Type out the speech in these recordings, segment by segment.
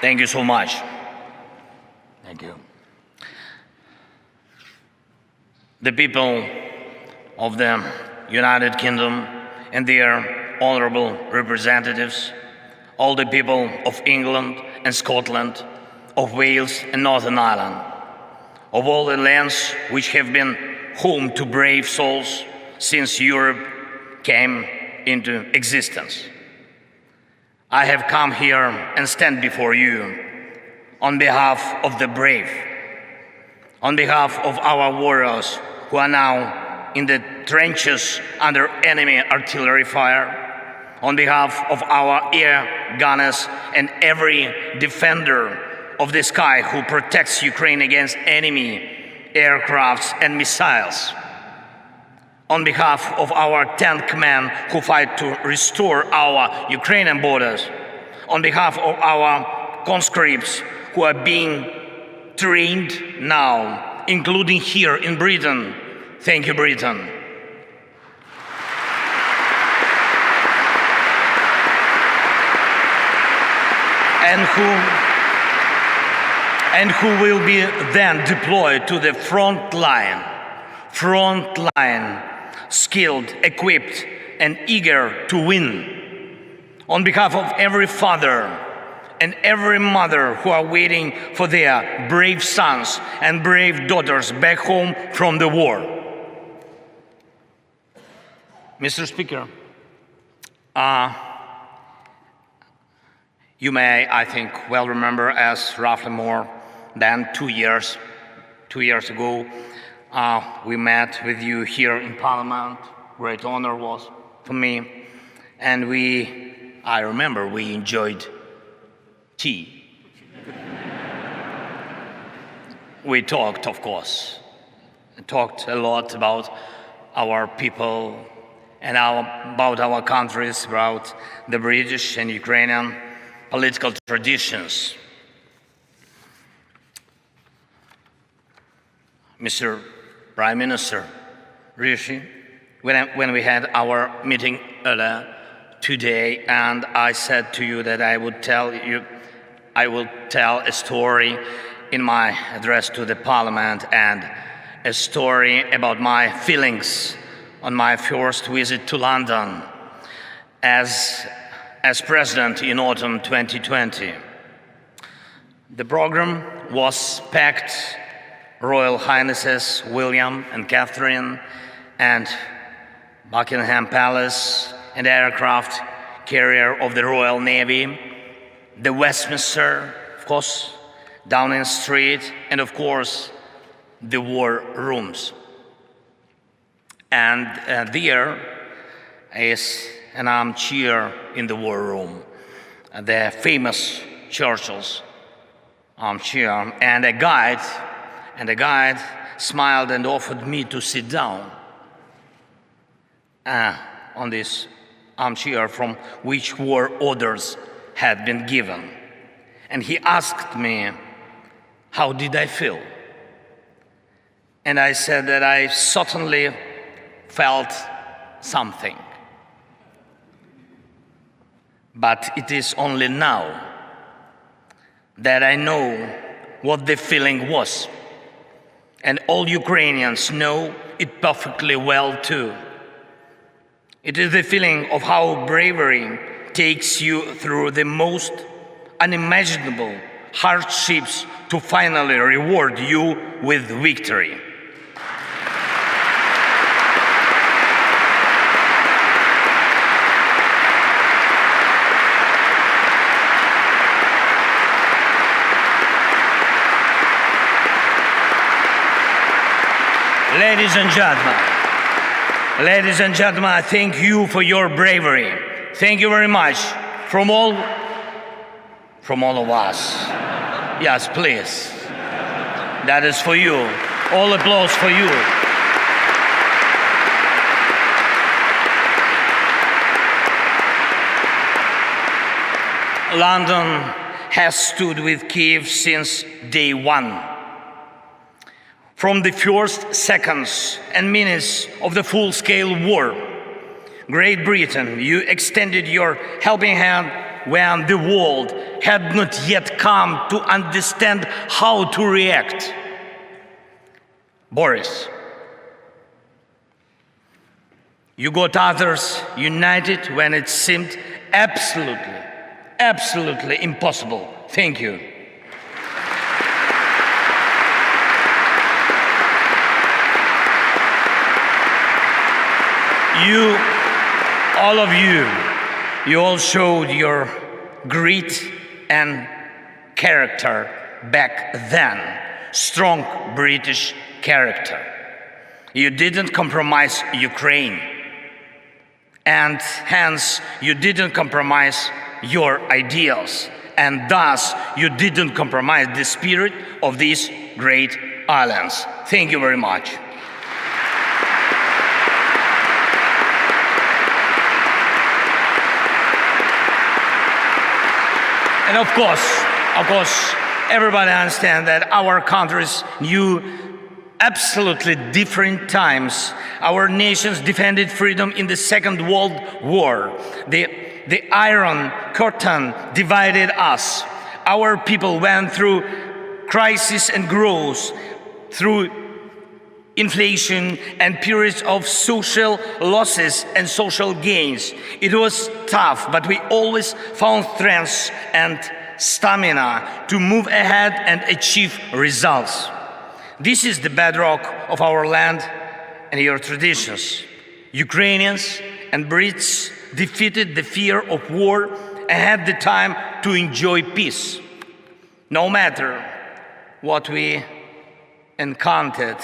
Thank you so much. Thank you. The people of the United Kingdom and their honorable representatives, all the people of England and Scotland, of Wales and Northern Ireland, of all the lands which have been home to brave souls since Europe came into existence. I have come here and stand before you on behalf of the brave, on behalf of our warriors who are now in the trenches under enemy artillery fire, on behalf of our air gunners and every defender of the sky who protects Ukraine against enemy aircrafts and missiles, on behalf of our tank men who fight to restore our Ukrainian borders, on behalf of our conscripts who are being trained now, including here in Britain. Thank you, Britain. And who will be then deployed to the front line, skilled, equipped, and eager to win. On behalf of every father and every mother who are waiting for their brave sons and brave daughters back home from the war. Mr. Speaker, you may, I think, well remember, as roughly more than 2 years ago, we met with you here in Parliament. Great honor was for me. And I remember we enjoyed tea. We talked, of course, talked a lot about our people and about our countries, about the British and Ukrainian political traditions. Mr. Prime Minister Rishi, when we had our meeting earlier today, and I said to you that I will tell a story in my address to the Parliament, and a story about my feelings on my first visit to London as President in autumn 2020. The program was packed. Royal Highnesses William and Catherine, and Buckingham Palace, and aircraft carrier of the Royal Navy, the Westminster, of course, Downing Street, and of course, the war rooms. And there is an armchair in the war room, the famous Churchill's armchair, and a guide smiled and offered me to sit down on this armchair from which war orders had been given. And he asked me, how did I feel? And I said that I certainly felt something. But it is only now that I know what the feeling was. And all Ukrainians know it perfectly well too. It is the feeling of how bravery takes you through the most unimaginable hardships to finally reward you with victory. Ladies and gentlemen, I thank you for your bravery. Thank you very much from all of us. Yes, please. That is for you. All applause for you. London has stood with Kyiv since day one. From the first seconds and minutes of the full-scale war, Great Britain, you extended your helping hand when the world had not yet come to understand how to react. Boris, you got others united when it seemed absolutely impossible. Thank you. All of you all showed your grit and character back then, strong British character. You didn't compromise Ukraine, and hence you didn't compromise your ideals, and thus you didn't compromise the spirit of these great islands. Thank you very much. And of course, everybody understands that our countries knew absolutely different times. Our nations defended freedom in the Second World War. The Iron Curtain divided us. Our people went through crisis and growth, through inflation and periods of social losses and social gains. It was tough, but we always found strength and stamina to move ahead and achieve results. This is the bedrock of our land and your traditions. Ukrainians and Brits defeated the fear of war and had the time to enjoy peace. No matter what we encountered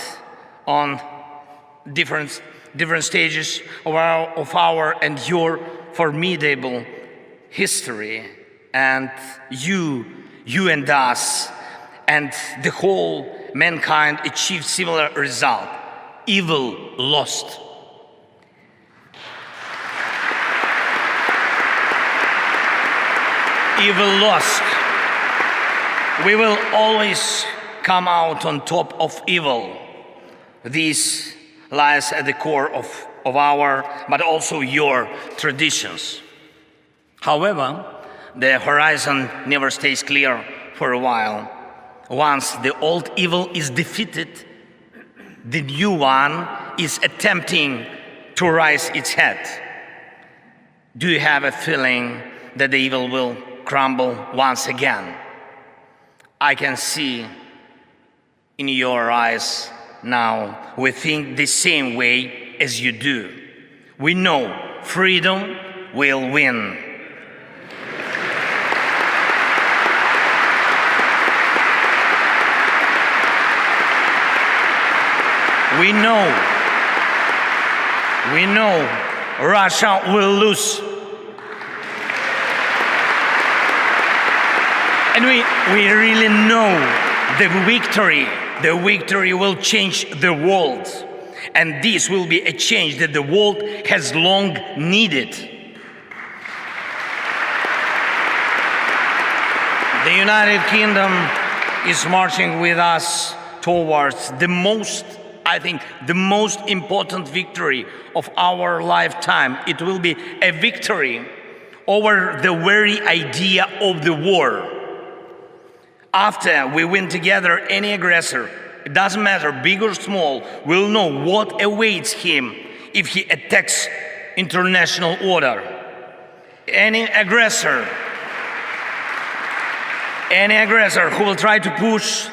on different stages of our and your formidable history, and you and us and the whole mankind achieved similar result. Evil lost. Evil lost. We will always come out on top of evil. This lies at the core of our, but also your traditions. However, the horizon never stays clear for a while. Once the old evil is defeated, the new one is attempting to rise its head. Do you have a feeling that the evil will crumble once again? I can see in your eyes now we think the same way as you do. We know freedom will win. We know Russia will lose. And we really know the victory will change the world. And this will be a change that the world has long needed. The United Kingdom is marching with us towards the most important victory of our lifetime. It will be a victory over the very idea of the war. After we win together, any aggressor, it doesn't matter, big or small, will know what awaits him if he attacks international order. Any aggressor who will try to push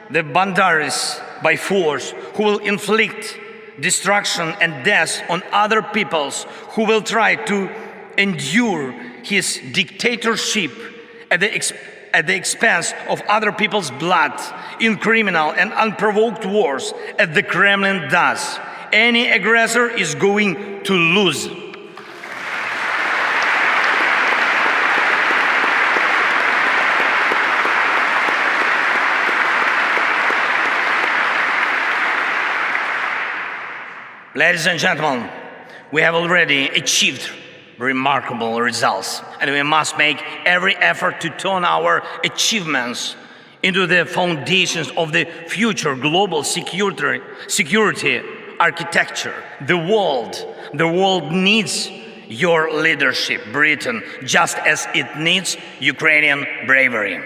the boundaries by force, who will inflict destruction and death on other peoples, who will try to endure his dictatorship at the expense of other people's blood in criminal and unprovoked wars, as the Kremlin does. Any aggressor is going to lose. Ladies and gentlemen, we have already achieved remarkable results, and we must make every effort to turn our achievements into the foundations of the future global security architecture. The world needs your leadership, Britain, just as it needs Ukrainian bravery.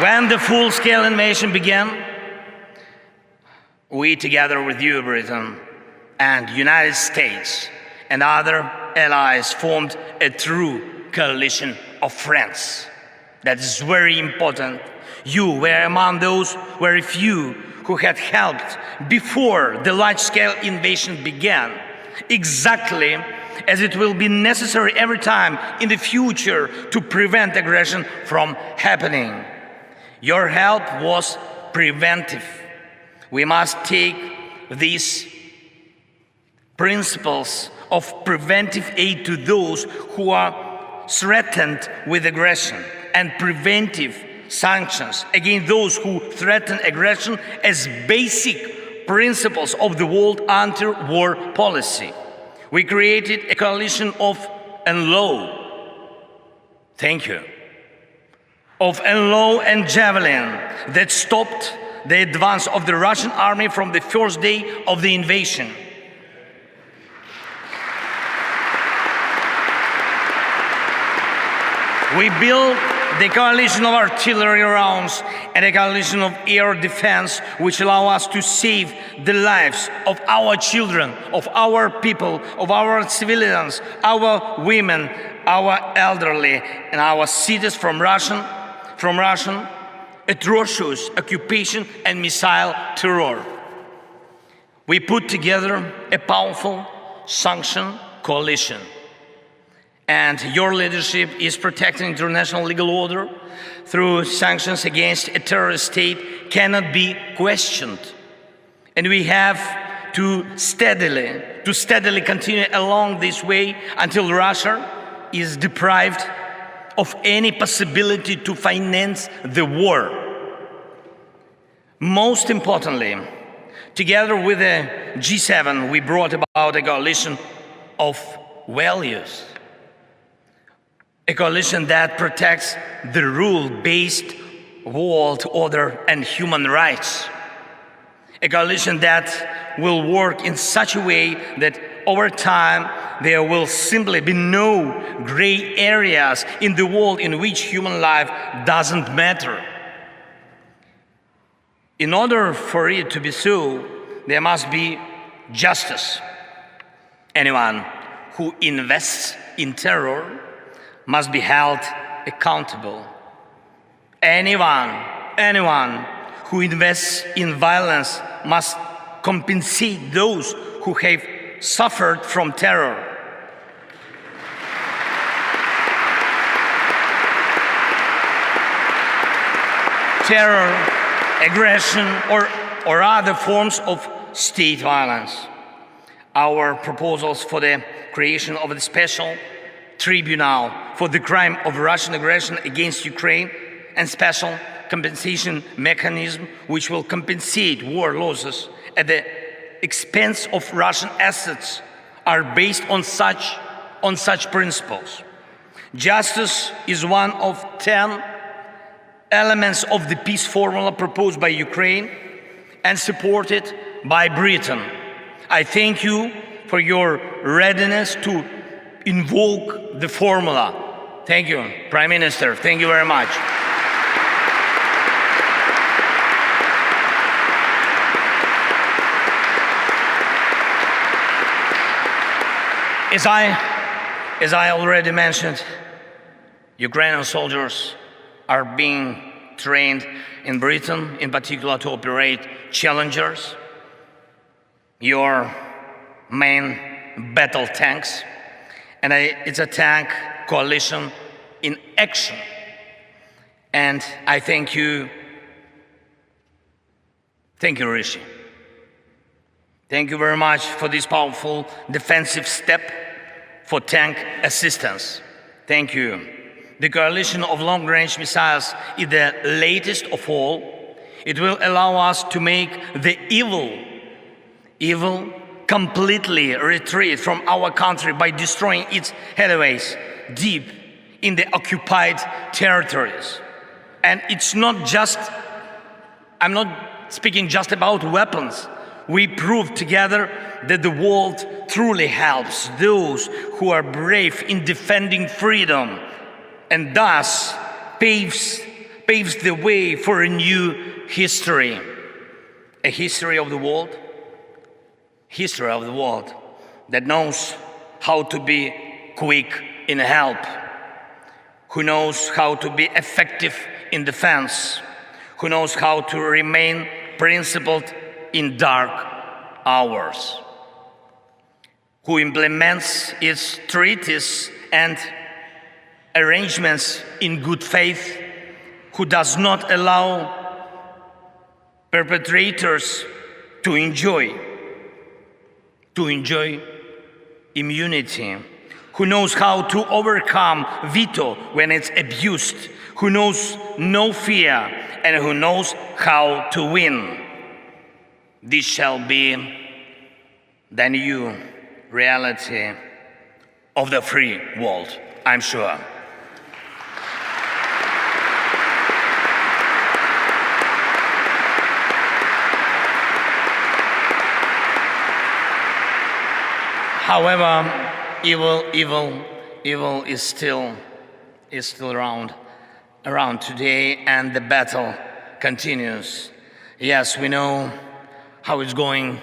When the full-scale invasion began, we, together with you, Britain, and United States and other allies, formed a true coalition of friends. That is very important. You were among those very few who had helped before the large-scale invasion began, exactly as it will be necessary every time in the future to prevent aggression from happening. Your help was preventive. We must take these principles of preventive aid to those who are threatened with aggression, and preventive sanctions against those who threaten aggression as basic principles of the world anti-war policy. We created a coalition of NLAW. Thank you. Of NLAW and Javelin that stopped the advance of the Russian army from the first day of the invasion. We built the coalition of artillery rounds and a coalition of air defense, which allow us to save the lives of our children, of our people, of our civilians, our women, our elderly, and our cities from Russian atrocious occupation and missile terror. We put together a powerful sanction coalition, and your leadership is protecting international legal order through sanctions against a terrorist state cannot be questioned. And we have to steadily continue along this way until Russia is deprived of any possibility to finance the war. Most importantly, together with the G7, we brought about a coalition of values, a coalition that protects the rule-based world order and human rights, a coalition that will work in such a way that over time there will simply be no gray areas in the world in which human life doesn't matter. In order for it to be so, there must be justice. Anyone who invests in terror must be held accountable. Anyone who invests in violence must compensate those who have suffered from terror. Terror, aggression, or other forms of state violence. Our proposals for the creation of a special tribunal for the crime of Russian aggression against Ukraine and special compensation mechanism which will compensate war losses at the expense of Russian assets are based on such principles. Justice is one of 10 elements of the peace formula proposed by Ukraine and supported by Britain. I thank you for your readiness to invoke the formula. Thank you, Prime Minister. Thank you very much. As I already mentioned, Ukrainian soldiers are being trained in Britain, in particular to operate Challengers, your main battle tanks. And it's a tank coalition in action. And I thank you, Rishi. Thank you very much for this powerful defensive step for tank assistance. Thank you. The coalition of long-range missiles is the latest of all. It will allow us to make the evil completely retreat from our country by destroying its headways deep in the occupied territories. And it's not just I'm not speaking just about weapons. We prove together that the world truly helps those who are brave in defending freedom, and thus paves the way for a new history. A history of the world that knows how to be quick in help, who knows how to be effective in defense, who knows how to remain principled in dark hours, who implements its treaties and arrangements in good faith, who does not allow perpetrators to enjoy immunity, who knows how to overcome veto when it's abused, who knows no fear, and who knows how to win. This shall be the new reality of the free world, I'm sure. However, evil is still around today, and the battle continues. Yes, we know how it's going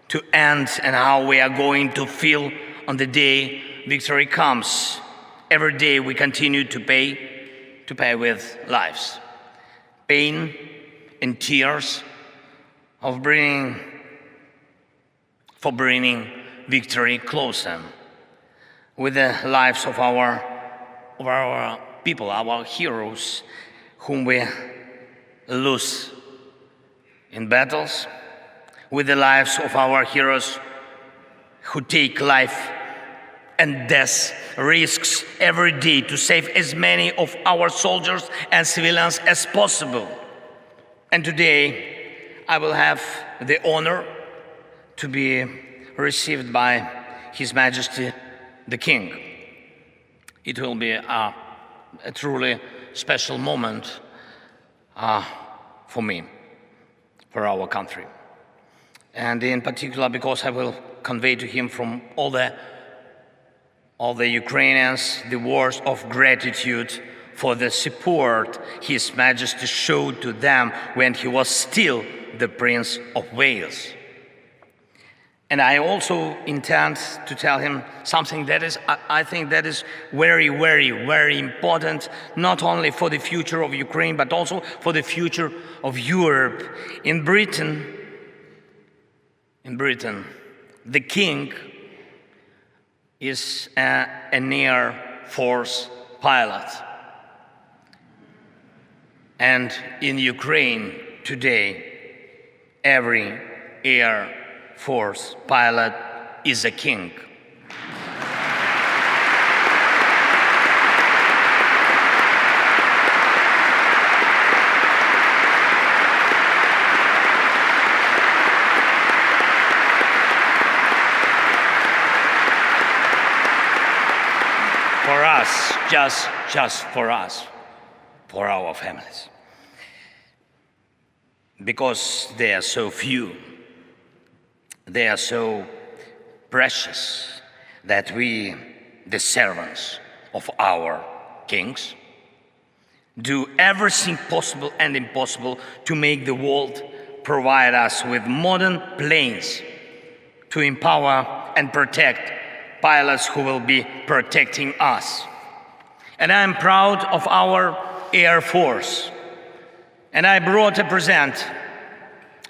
to end and how we are going to feel on the day victory comes. Every day we continue to pay with lives, pain and tears for bringing victory closer, with the lives of our people, our heroes, whom we lose in battles, with the lives of our heroes who take life and death risks every day to save as many of our soldiers and civilians as possible. And today I will have the honor to be received by His Majesty the King. It will be a truly special moment for me, for our country. And in particular because I will convey to him from all the Ukrainians the words of gratitude for the support His Majesty showed to them when he was still the Prince of Wales. And I also intend to tell him something that is, I think that is very, very, very important, not only for the future of Ukraine, but also for the future of Europe. In Britain, the king is an Air Force pilot. And in Ukraine today, every Air Force pilot is a king. For us, just for us, for our families. Because they are so few, they are so precious that we, the servants of our kings, do everything possible and impossible to make the world provide us with modern planes to empower and protect pilots who will be protecting us. And I'm proud of our Air Force. And I brought a present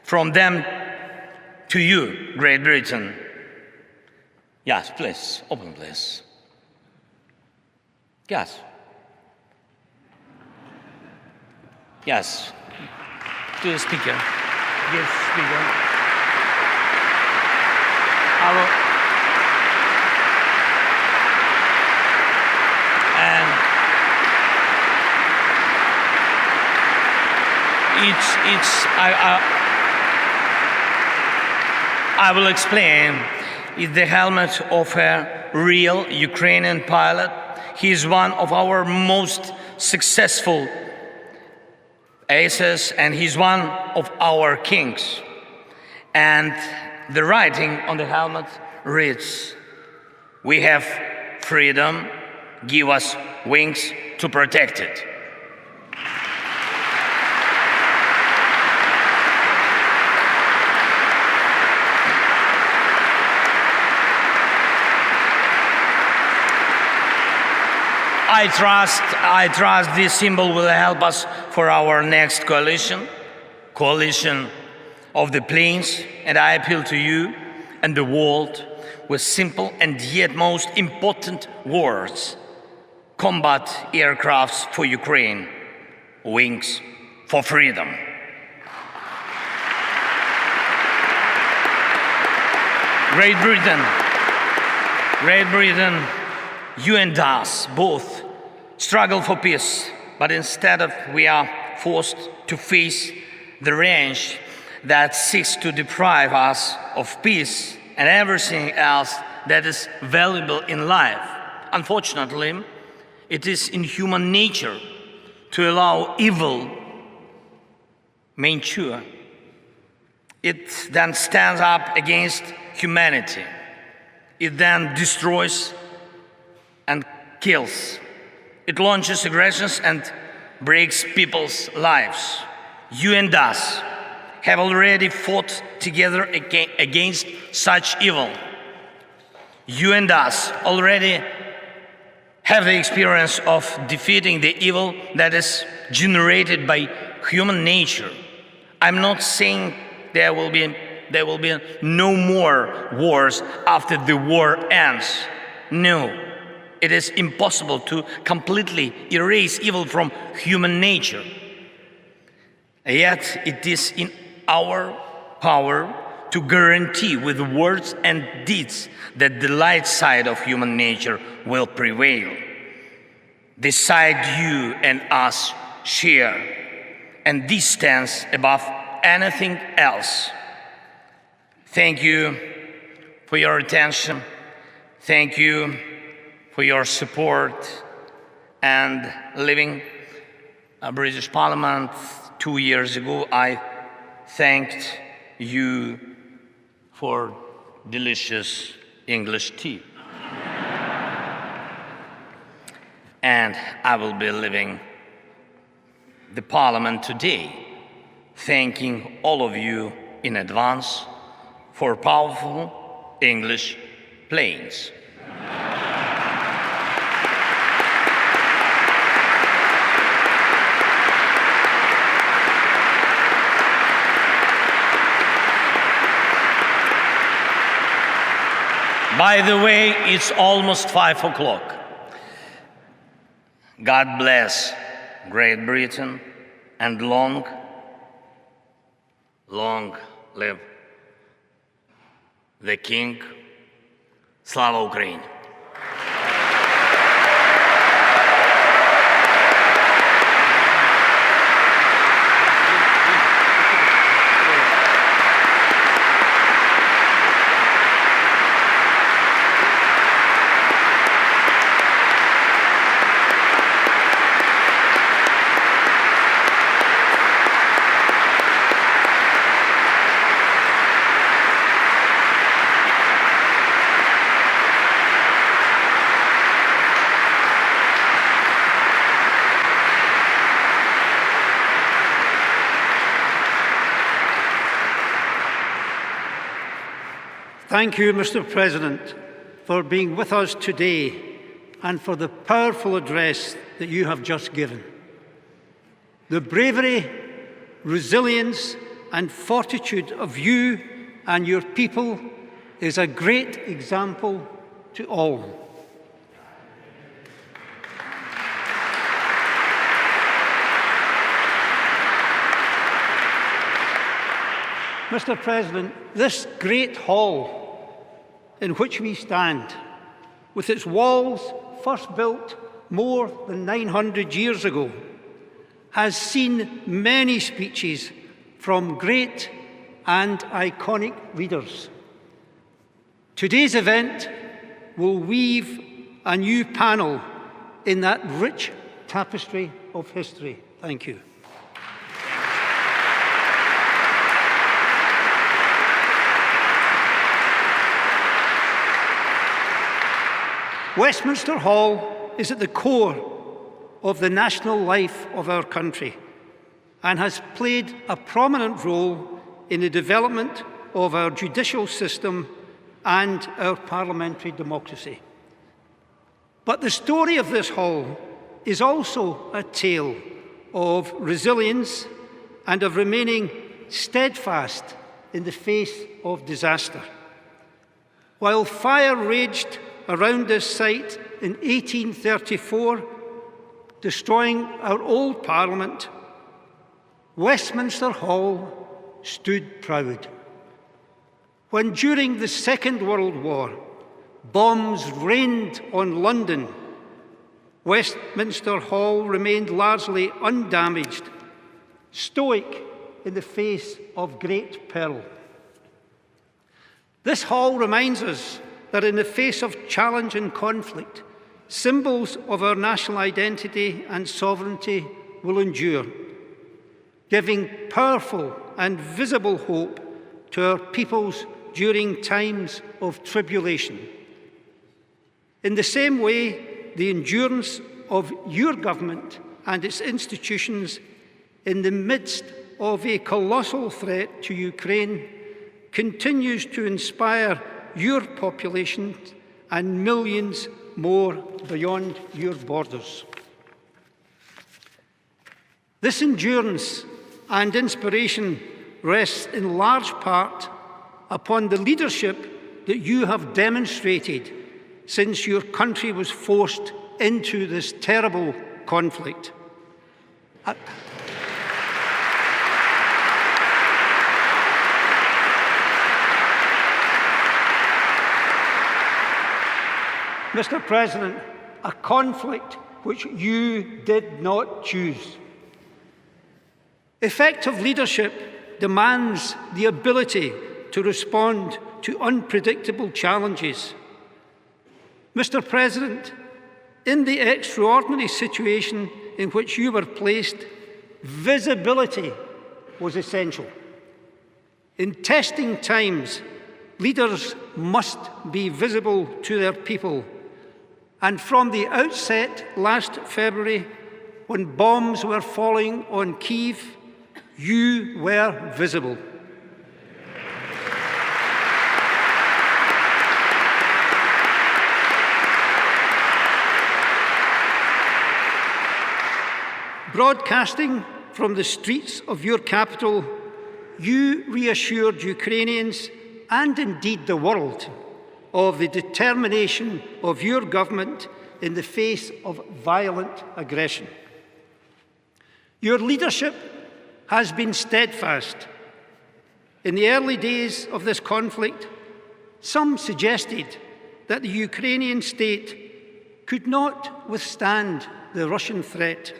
from them to you, Great Britain. Yes, please, open please. Yes. Yes. To the speaker. Give speaker. I will explain. It's the helmet of a real Ukrainian pilot. He is one of our most successful aces, and he's one of our kings. And the writing on the helmet reads, "We have freedom, give us wings to protect it." I trust this symbol will help us for our next coalition of the plains, and I appeal to you and the world with simple and yet most important words: combat aircrafts for Ukraine, wings for freedom. Great Britain, you and us both struggle for peace, but instead we are forced to face the range that seeks to deprive us of peace and everything else that is valuable in life. Unfortunately, it is in human nature to allow evil mature. It then stands up against humanity. It then destroys and kills. It launches aggressions and breaks people's lives. You and us have already fought together against such evil. You and us already have the experience of defeating the evil that is generated by human nature. I'm not saying there will be no more wars after the war ends. No. It is impossible to completely erase evil from human nature. Yet it is in our power to guarantee with words and deeds that the light side of human nature will prevail. This side you and us share, and this stands above anything else. Thank you for your attention. Thank you for your support. And leaving a British Parliament 2 years ago, I thanked you for delicious English tea. And I will be leaving the Parliament today, thanking all of you in advance for powerful English planes. By the way, it's almost 5 o'clock. God bless Great Britain, and long live the King. Slava Ukraini! Thank you, Mr. President, for being with us today and for the powerful address that you have just given. The bravery, resilience, and fortitude of you and your people is a great example to all. Mr. President, this great hall in which we stand, with its walls first built more than 900 years ago, has seen many speeches from great and iconic leaders. Today's event will weave a new panel in that rich tapestry of history. Thank you. Westminster Hall is at the core of the national life of our country and has played a prominent role in the development of our judicial system and our parliamentary democracy. But the story of this hall is also a tale of resilience and of remaining steadfast in the face of disaster. While fire raged around this site in 1834, destroying our old Parliament, Westminster Hall stood proud. When during the Second World War, bombs rained on London, Westminster Hall remained largely undamaged, stoic in the face of great peril. This hall reminds us that in the face of challenge and conflict, symbols of our national identity and sovereignty will endure, giving powerful and visible hope to our peoples during times of tribulation. In the same way, the endurance of your government and its institutions in the midst of a colossal threat to Ukraine continues to inspire your population and millions more beyond your borders. This endurance and inspiration rests in large part upon the leadership that you have demonstrated since your country was forced into this terrible conflict. Mr. President, a conflict which you did not choose. Effective leadership demands the ability to respond to unpredictable challenges. Mr. President, in the extraordinary situation in which you were placed, visibility was essential. In testing times, leaders must be visible to their people. And from the outset last February, when bombs were falling on Kyiv, you were visible. Broadcasting from the streets of your capital, you reassured Ukrainians and indeed the world of the determination of your government in the face of violent aggression. Your leadership has been steadfast. In the early days of this conflict, some suggested that the Ukrainian state could not withstand the Russian threat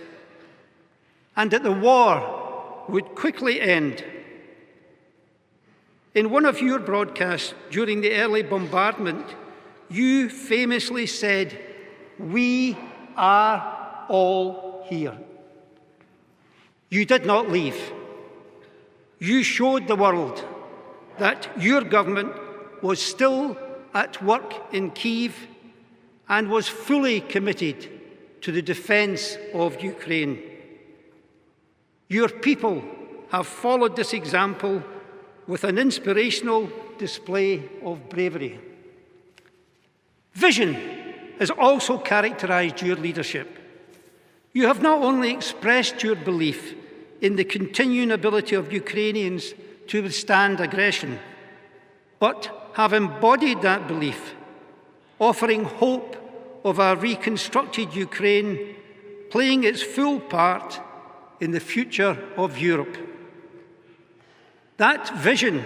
and that the war would quickly end. In one of your broadcasts during the early bombardment, you famously said, "We are all here." You did not leave. You showed the world that your government was still at work in Kyiv and was fully committed to the defence of Ukraine. Your people have followed this example with an inspirational display of bravery. Vision has also characterised your leadership. You have not only expressed your belief in the continuing ability of Ukrainians to withstand aggression, but have embodied that belief, offering hope of a reconstructed Ukraine playing its full part in the future of Europe. That vision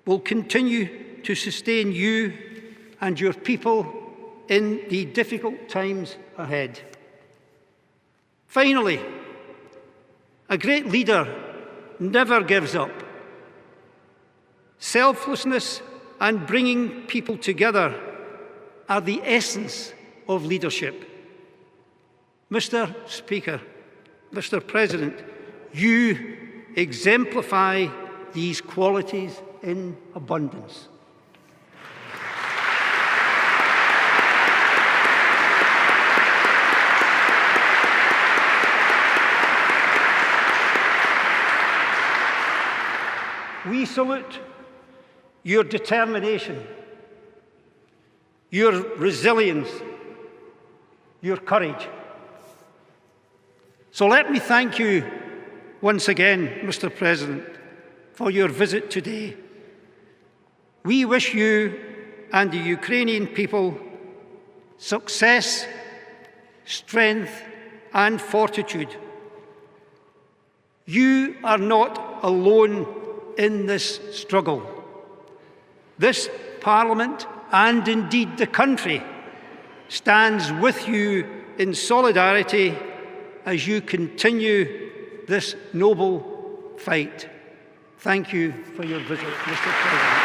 will continue to sustain you and your people in the difficult times ahead. Finally, a great leader never gives up. Selflessness and bringing people together are the essence of leadership. Mr. Speaker, Mr. President, you exemplify these qualities in abundance. we salute your determination, your resilience, your courage. So let me thank you once again, Mr. President, for your visit today. We wish you and the Ukrainian people success, strength, and fortitude. You are not alone in this struggle. This Parliament, and indeed the country, stands with you in solidarity as you continue this noble fight. Thank you for your visit, Mr. President.